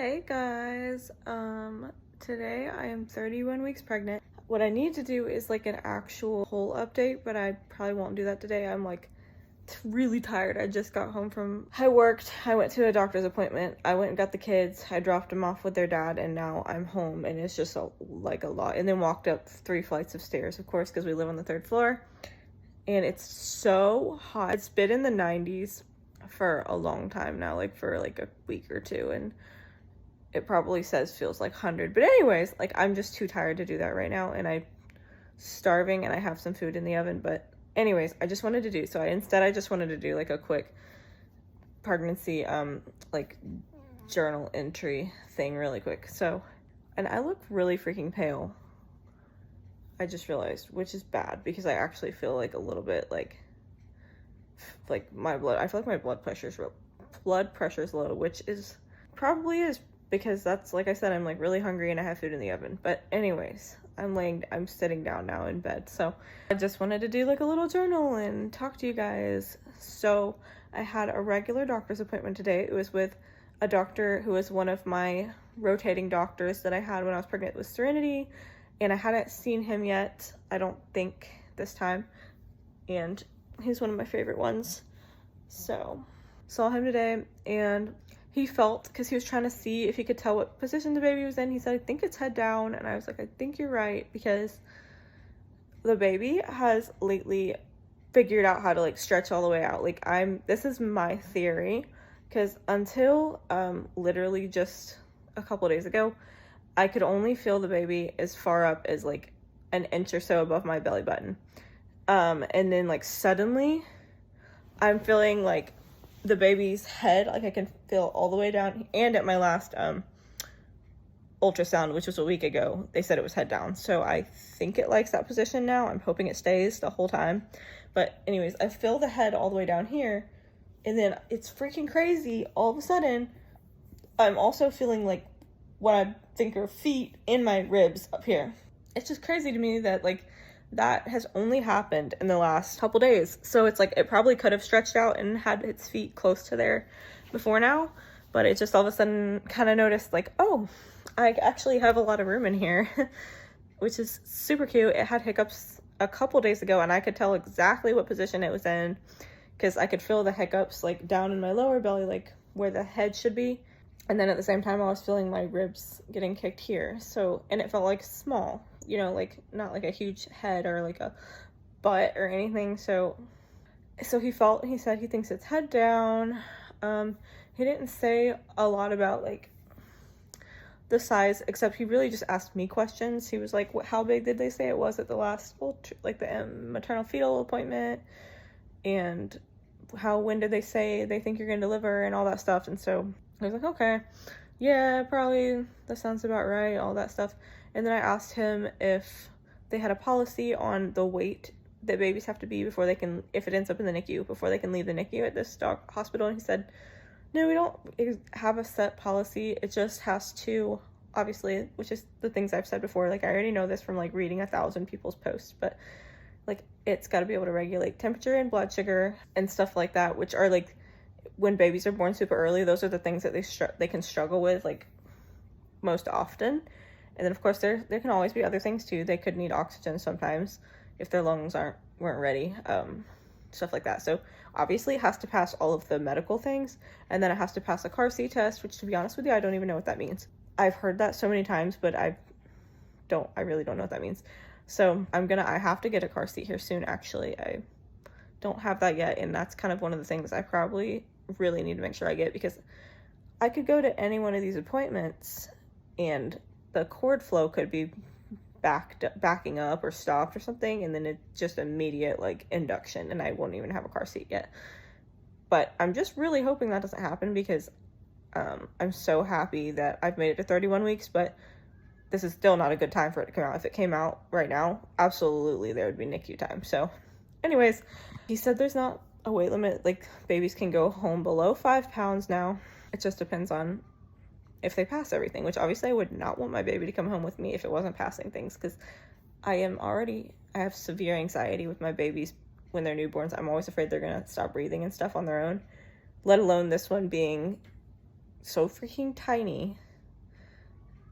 Hey guys, today I am 31 weeks pregnant. What I need to do is like an actual whole update, but I probably won't do that today. I'm like really tired. I just got home I worked, I went to a doctor's appointment, I went and got the kids, I dropped them off with their dad, and now I'm home, and it's just like a lot. And then walked up 3 flights of stairs, of course, because we live on the 3rd floor, and it's so hot. It's been in the 90s for a long time now, like for like a week or two, and it probably feels like 100, but anyways, like I'm just too tired to do that right now, and I'm starving, and I have some food in the oven. But anyways, I just wanted to do, so I just wanted to do like a quick pregnancy like journal entry thing really quick. So, and I look really freaking pale, I just realized, which is bad because I actually feel like a little bit like I feel like my blood pressure's low, which is probably because that's, like I said, I'm like really hungry and I have food in the oven. But anyways, I'm sitting down now in bed. So I just wanted to do like a little journal and talk to you guys. So I had a regular doctor's appointment today. It was with a doctor who was one of my rotating doctors that I had when I was pregnant with Serenity. And I hadn't seen him yet, I don't think, this time. And he's one of my favorite ones. So saw him today, and he felt, because he was trying to see if he could tell what position the baby was in, he said, I think it's head down. And I was like, I think you're right, because the baby has lately figured out how to like stretch all the way out. Like this is my theory, because until literally just a couple days ago, I could only feel the baby as far up as like an inch or so above my belly button. And then like suddenly I'm feeling like the baby's head, like I can feel all the way down. And at my last ultrasound, which was a week ago, they said it was head down. So I think it likes that position now. I'm hoping it stays the whole time. But anyways, I feel the head all the way down here, and then it's freaking crazy. All of a sudden, I'm also feeling like what I think are feet in my ribs up here. It's just crazy to me that like that has only happened in the last couple days. So it's like it probably could have stretched out and had its feet close to there before now, but it just all of a sudden kind of noticed like, oh, I actually have a lot of room in here, which is super cute. It had hiccups a couple days ago, and I could tell exactly what position it was in because I could feel the hiccups like down in my lower belly, like where the head should be. And then at the same time, I was feeling my ribs getting kicked here. So, and it felt like small, you know, like not like a huge head or like a butt or anything. So he said he thinks it's head down. He didn't say a lot about like the size, except he really just asked me questions. He was like, how big did they say it was at the last, like the maternal fetal appointment? And when did they say they think you're going to deliver and all that stuff? And so I was like, okay, yeah, probably that sounds about right, all that stuff. And then I asked him if they had a policy on the weight that babies have to be before they can, if it ends up in the NICU, before they can leave the NICU at this hospital. And he said, no, we don't have a set policy. It just has to, obviously, which is the things I've said before. Like, I already know this from like reading 1,000 people's posts, but like it's got to be able to regulate temperature and blood sugar and stuff like that, which are like, when babies are born super early, those are the things that they can struggle with like most often. And then of course there can always be other things too. They could need oxygen sometimes if their lungs weren't ready, stuff like that. So obviously it has to pass all of the medical things, and then it has to pass a car seat test, which to be honest with you, I don't even know what that means. I've heard that so many times, but I really don't know what that means. So I have to get a car seat here soon. Actually, I don't have that yet, and that's kind of one of the things I probably really need to make sure I get, because I could go to any one of these appointments and the cord flow could be backing up or stopped or something, and then it's just immediate like induction, and I won't even have a car seat yet. But I'm just really hoping that doesn't happen, because I'm so happy that I've made it to 31 weeks, but this is still not a good time for it to come out. If it came out right now, absolutely there would be NICU time. So anyways, he said there's not a weight limit. Like, babies can go home below 5 pounds now. It just depends on if they pass everything, which obviously I would not want my baby to come home with me if it wasn't passing things, because I have severe anxiety with my babies when they're newborns. I'm always afraid they're gonna stop breathing and stuff on their own, let alone this one being so freaking tiny.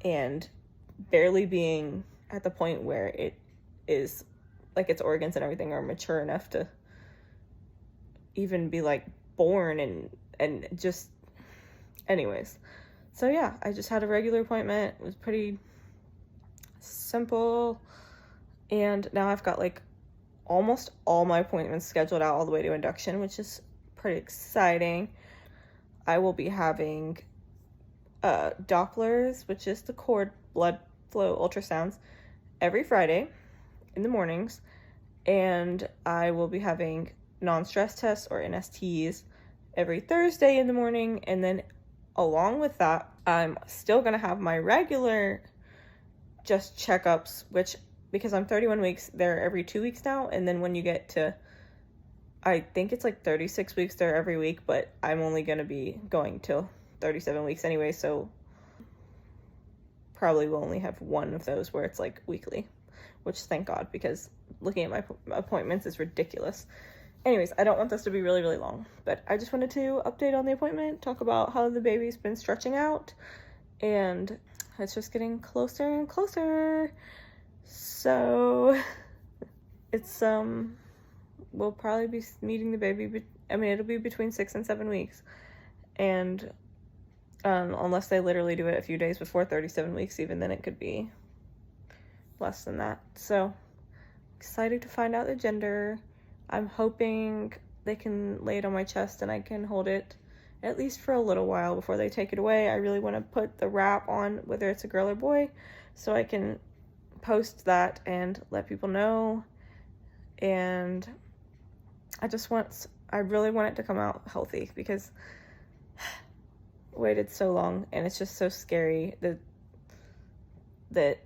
and barely being at the point where it is like its organs and everything are mature enough to even be like born, and just anyways. So yeah, I just had a regular appointment. It was pretty simple, and now I've got like almost all my appointments scheduled out all the way to induction, which is pretty exciting. I will be having Dopplers, which is the cord blood flow ultrasounds, every Friday in the mornings, and I will be having non-stress tests or NSTs every Thursday in the morning. And then along with that, I'm still gonna have my regular just checkups, which, because I'm 31 weeks, they're every 2 weeks now. And then when you get to, I think it's like 36 weeks, they're every week, but I'm only gonna be going till 37 weeks anyway, so probably will only have one of those where it's like weekly, which thank God, because looking at my appointments is ridiculous. Anyways, I don't want this to be really, really long, but I just wanted to update on the appointment, talk about how the baby's been stretching out, and it's just getting closer and closer. So it's, we'll probably be meeting the baby, it'll be between 6 and 7 weeks, and unless they literally do it a few days before 37 weeks, even then it could be less than that. So excited to find out the gender. I'm hoping they can lay it on my chest and I can hold it at least for a little while before they take it away. I really want to put the wrap on whether it's a girl or boy, so I can post that and let people know. And I really want it to come out healthy, because I waited so long and it's just so scary that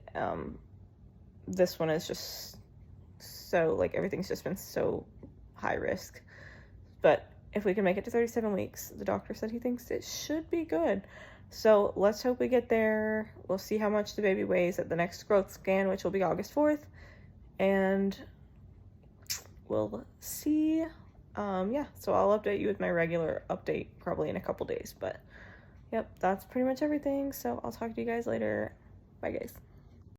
this one is just so, like, everything's just been so high risk. But if we can make it to 37 weeks, the doctor said he thinks it should be good. So let's hope we get there. We'll see how much the baby weighs at the next growth scan, which will be August 4th. And we'll see. Yeah, so I'll update you with my regular update probably in a couple days. But yep, that's pretty much everything. So I'll talk to you guys later. Bye, guys.